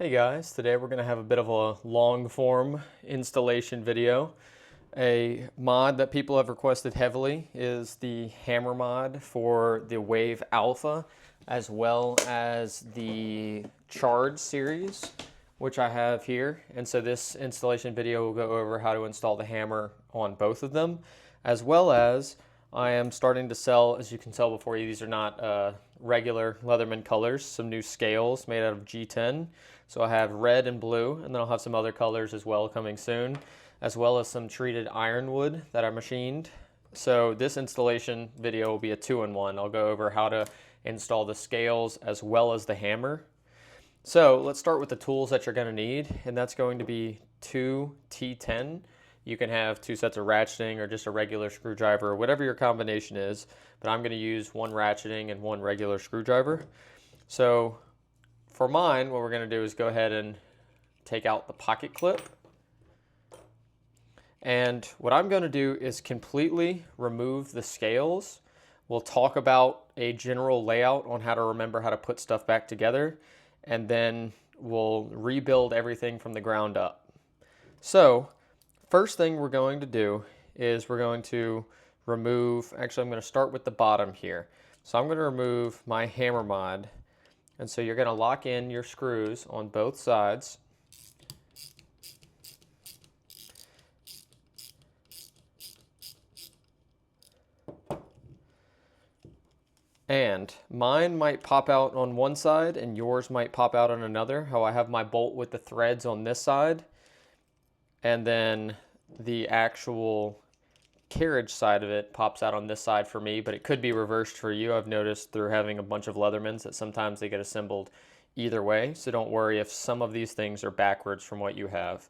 Hey guys, today we're going to have a bit of a long form installation video. A mod that people have requested heavily is the hammer mod for the Wave Alpha, as well as the Charge series, which I have here. And so this installation video will go over how to install the hammer on both of them, as well as I am starting to sell, as you can tell before you, these are not regular Leatherman colors, some new scales made out of G10. So I have red and blue, and then I'll have some other colors as well coming soon, as well as some treated ironwood that I machined. So this installation video will be a 2-in-1. I'll go over how to install the scales as well as the hammer. So let's start with the tools that you're going to need, and that's going to be 2 T10. You can have 2 sets of ratcheting or just a regular screwdriver, or whatever your combination is, but I'm going to use 1 ratcheting and 1 regular screwdriver. So for mine, what we're going to do is go ahead and take out the pocket clip. And what I'm going to do is completely remove the scales. We'll talk about a general layout on how to remember how to put stuff back together, and then we'll rebuild everything from the ground up. So first thing we're going to do is we're going to remove, actually I'm going to start with the bottom here. So I'm going to remove my hammer mod. And so you're going to lock in your screws on both sides. And mine might pop out on one side and yours might pop out on another. How I have my bolt with the threads on this side. And then the actual carriage side of it pops out on this side for me, but it could be reversed for you. I've noticed through having a bunch of Leathermans that sometimes they get assembled either way, so don't worry if some of these things are backwards from what you have.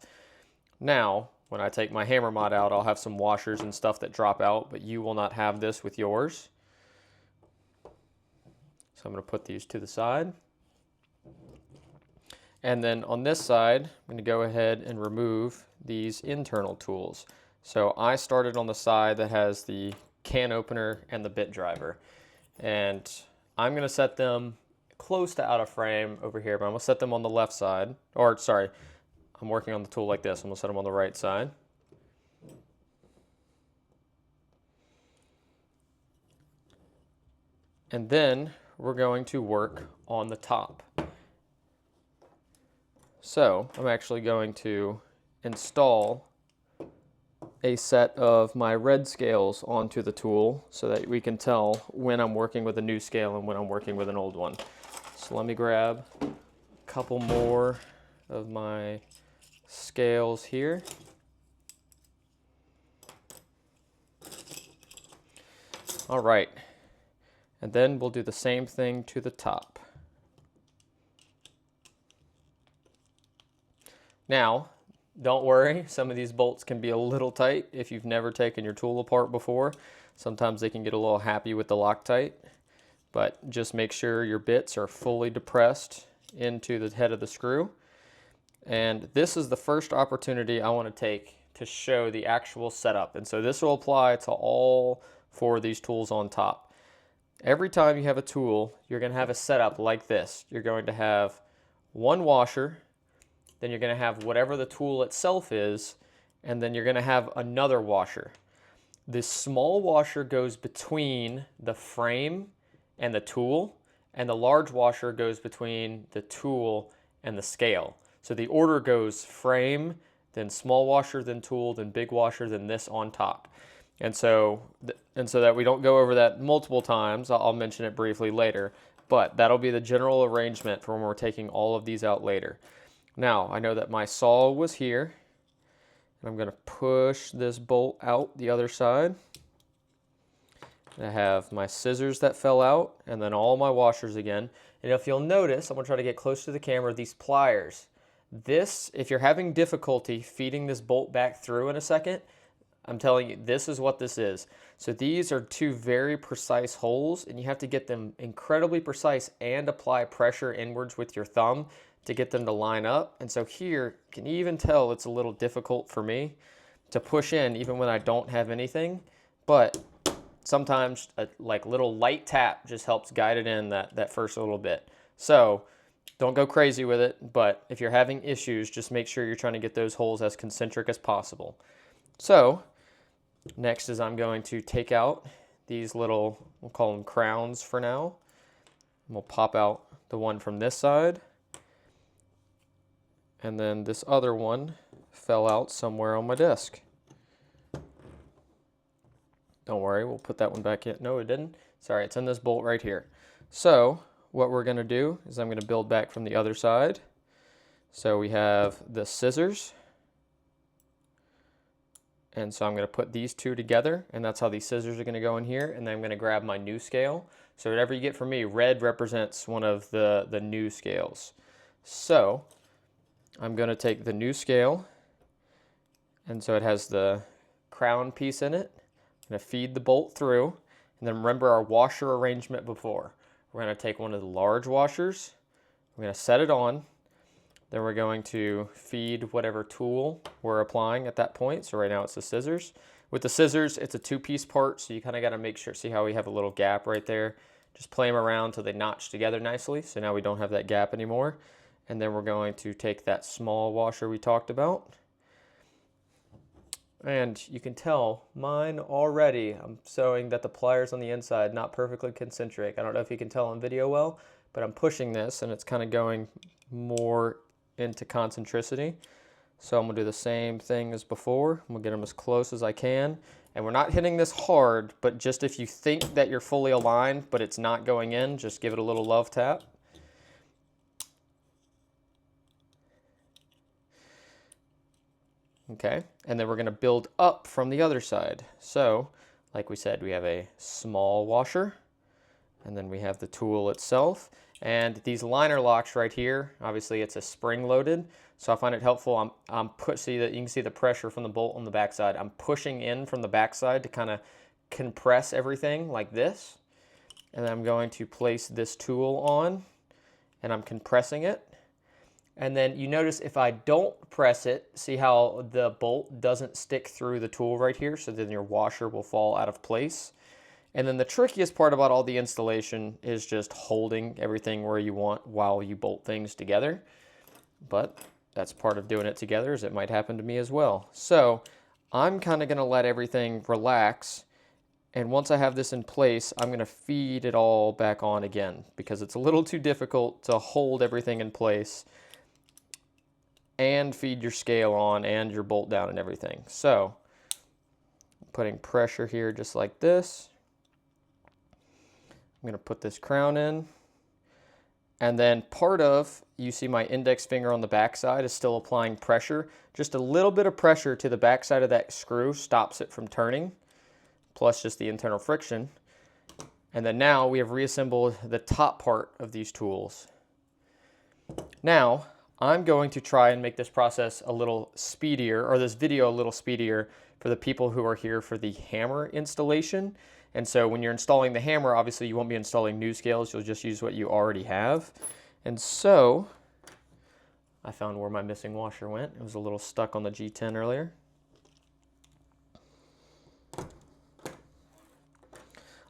Now, when I take my hammer mod out, I'll have some washers and stuff that drop out, but you will not have this with yours. So I'm going to put these to the side. And then on this side, I'm going to go ahead and remove these internal tools. So I started on the side that has the can opener and the bit driver. And I'm going to set them close to out of frame over here, but I'm going to set them on the left side. Or, sorry, I'm working on the tool like this. I'm going to set them on the right side. And then we're going to work on the top. So I'm actually going to install a set of my red scales onto the tool so that we can tell when I'm working with a new scale and when I'm working with an old one. So let me grab a couple more of my scales here. All right, and then we'll do the same thing to the top. Now, don't worry, some of these bolts can be a little tight if you've never taken your tool apart before. Sometimes they can get a little happy with the Loctite, but just make sure your bits are fully depressed into the head of the screw. And this is the first opportunity I want to take to show the actual setup. And so this will apply to all 4 of these tools on top. Every time you have a tool, you're going to have a setup like this. You're going to have 1 washer, then you're going to have whatever the tool itself is, and then you're going to have another washer. This small washer goes between the frame and the tool, and the large washer goes between the tool and the scale. So the order goes frame, then small washer, then tool, then big washer, then this on top. And so that we don't go over that multiple times, I'll mention it briefly later, but that'll be the general arrangement for when we're taking all of these out later. Now, I know that my saw was here, and I'm going to push this bolt out the other side. I have my scissors that fell out, and then all my washers again. And if you'll notice, I'm going to try to get close to the camera, these pliers. This, if you're having difficulty feeding this bolt back through in a second, I'm telling you, this is what this is. So these are 2 very precise holes, and you have to get them incredibly precise and apply pressure inwards with your thumb to get them to line up. And so here, can you even tell it's a little difficult for me to push in even when I don't have anything, but sometimes a like little light tap just helps guide it in that first little bit. So Don't go crazy with it, but if you're having issues, just make sure you're trying to get those holes as concentric as possible. So next is I'm going to take out these little, we'll call them crowns for now. And we'll pop out the one from this side. And then this other one fell out somewhere on my desk. Don't worry, we'll put that one back in. No, it didn't. Sorry, it's in this bolt right here. So what we're going to do is I'm going to build back from the other side. So we have the scissors. And so I'm going to put these two together, and that's how these scissors are going to go in here. And then I'm going to grab my new scale. So whatever you get from me, red represents one of the new scales. So I'm going to take the new scale, and so it has the crown piece in it. I'm going to feed the bolt through, and then remember our washer arrangement before. We're going to take one of the large washers, we're going to set it on, then we're going to feed whatever tool we're applying at that point. So right now it's the scissors. With the scissors, it's a two-piece part, so you kind of got to make sure, see how we have a little gap right there? Just play them around until they notch together nicely, so now we don't have that gap anymore. And then we're going to take that small washer we talked about. And you can tell mine already, I'm showing that the pliers on the inside, not perfectly concentric. I don't know if you can tell on video well, but I'm pushing this and it's kind of going more into concentricity. So I'm gonna do the same thing as before. I'm gonna get them as close as I can. And we're not hitting this hard, but just if you think that you're fully aligned, but it's not going in, just give it a little love tap. Okay, and then we're gonna build up from the other side. So, like we said, we have a small washer, and then we have the tool itself. And these liner locks right here, obviously it's a spring loaded, so I find it helpful. See that you can see the pressure from the bolt on the backside. I'm pushing in from the backside to kind of compress everything like this. And then I'm going to place this tool on, and I'm compressing it. And then you notice if I don't press it, see how the bolt doesn't stick through the tool right here, so then your washer will fall out of place. And then the trickiest part about all the installation is just holding everything where you want while you bolt things together. But that's part of doing it together, as it might happen to me as well. So I'm kind of going to let everything relax. And once I have this in place, I'm going to feed it all back on again, because it's a little too difficult to hold everything in place and feed your scale on and your bolt down and everything. So putting pressure here just like this. I'm going to put this crown in, and then you see my index finger on the back side is still applying pressure. Just a little bit of pressure to the back side of that screw stops it from turning, plus just the internal friction. And then now we have reassembled the top part of these tools. Now I'm going to try and make this process a little speedier, or this video a little speedier, for the people who are here for the hammer installation. And so when you're installing the hammer, obviously you won't be installing new scales, you'll just use what you already have. And so I found where my missing washer went. It was a little stuck on the G10 earlier.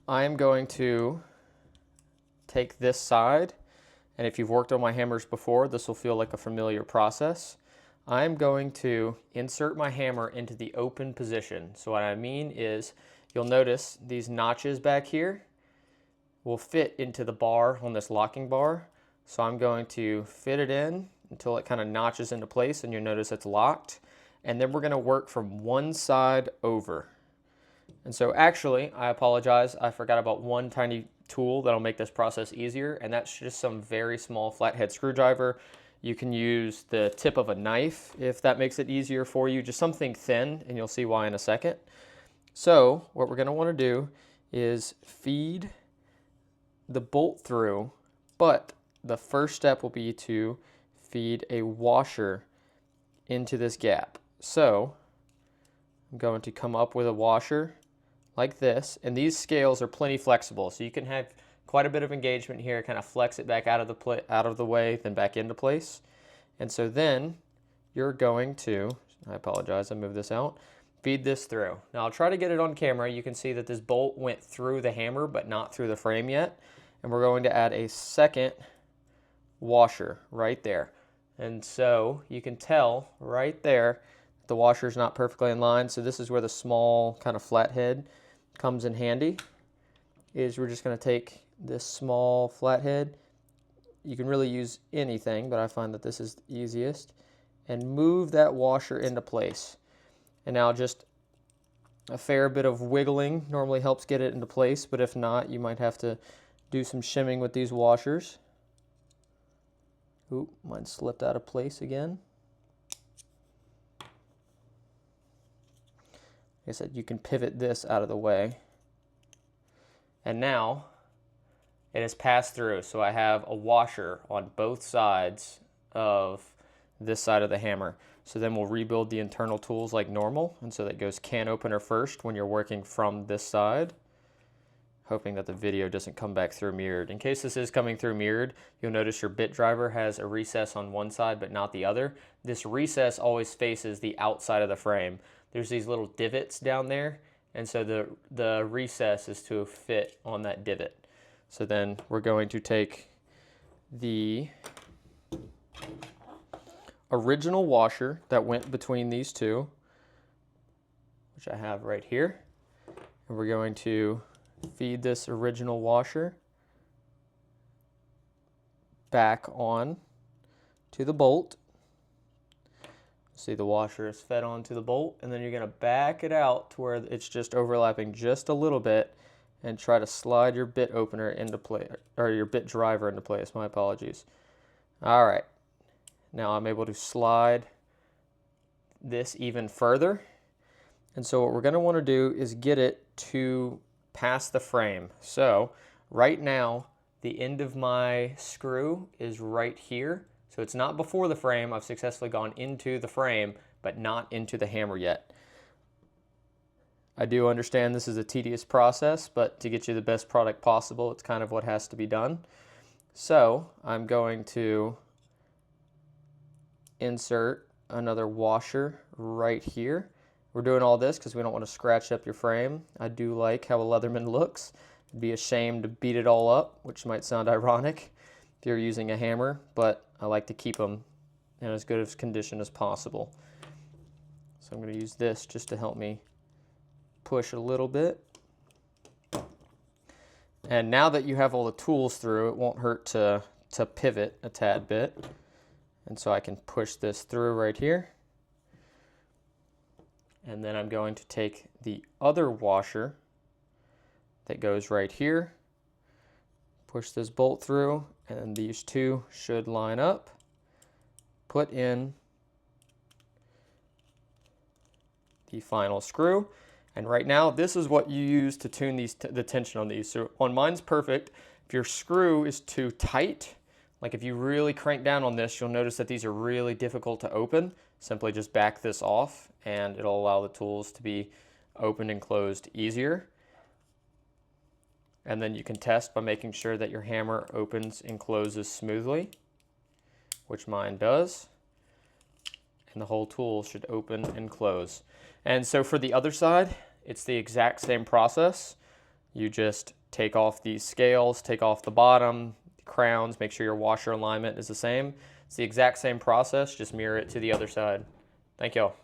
I am going to take this side, and if you've worked on my hammers before, this will feel like a familiar process. I'm going to insert my hammer into the open position. So what I mean is, you'll notice these notches back here will fit into the bar on this locking bar. So I'm going to fit it in until it kind of notches into place, and you'll notice it's locked. And then we're going to work from one side over. And so actually, I apologize, I forgot about one tiny tool that'll make this process easier, and that's just some very small flathead screwdriver. You can use the tip of a knife if that makes it easier for you, just something thin, and you'll see why in a second. So what we're going to want to do is feed the bolt through, but the first step will be to feed a washer into this gap. So I'm going to come up with a washer like this, and these scales are plenty flexible, so you can have quite a bit of engagement here, kind of flex it back out of the way, then back into place. And so then you're going to, I apologize, I moved this out, feed this through. Now I'll try to get it on camera. You can see that this bolt went through the hammer but not through the frame yet. And we're going to add a second washer right there. And so you can tell right there the washer's not perfectly in line. So this is where the small kind of flathead comes in handy. Is we're just going to take this small flathead. You can really use anything, but I find that this is the easiest. And move that washer into place. And now just a fair bit of wiggling normally helps get it into place, but if not, you might have to do some shimming with these washers. Oop, mine slipped out of place again. Like I said, you can pivot this out of the way. And now it has passed through, so I have a washer on both sides of this side of the hammer. So then we'll rebuild the internal tools like normal, and so that goes can opener first when you're working from this side. Hoping that the video doesn't come back through mirrored. In case this is coming through mirrored, you'll notice your bit driver has a recess on one side but not the other. This recess always faces the outside of the frame. There's these little divots down there, and so the recess is to fit on that divot. So then we're going to take the original washer that went between these two, which I have right here, and we're going to feed this original washer back on to the bolt. See, the washer is fed onto the bolt, and then you're going to back it out to where it's just overlapping just a little bit and try to slide your bit opener into place, or your bit driver into place. My apologies. All right. Now I'm able to slide this even further. And so what we're going to want to do is get it to past the frame. So right now, the end of my screw is right here. So it's not before the frame. I've successfully gone into the frame, but not into the hammer yet. I do understand this is a tedious process, but to get you the best product possible, it's kind of what has to be done. So I'm going to insert another washer right here. We're doing all this because we don't want to scratch up your frame. I do like how a Leatherman looks. It'd be a shame to beat it all up, which might sound ironic if you're using a hammer, but I like to keep them in as good of condition as possible. So I'm going to use this just to help me push a little bit. And now that you have all the tools through, it won't hurt to pivot a tad bit. And so I can push this through right here. And then I'm going to take the other washer that goes right here, push this bolt through, and these two should line up. Put in the final screw. And right now, this is what you use to tune these the tension on these. So on mine's perfect. If your screw is too tight, like if you really crank down on this, you'll notice that these are really difficult to open. Simply just back this off and it'll allow the tools to be opened and closed easier. And then you can test by making sure that your hammer opens and closes smoothly, which mine does. And the whole tool should open and close. And so for the other side, it's the exact same process. You just take off these scales, take off the bottom, crowns, make sure your washer alignment is the same. It's the exact same process, just mirror it to the other side. Thank y'all.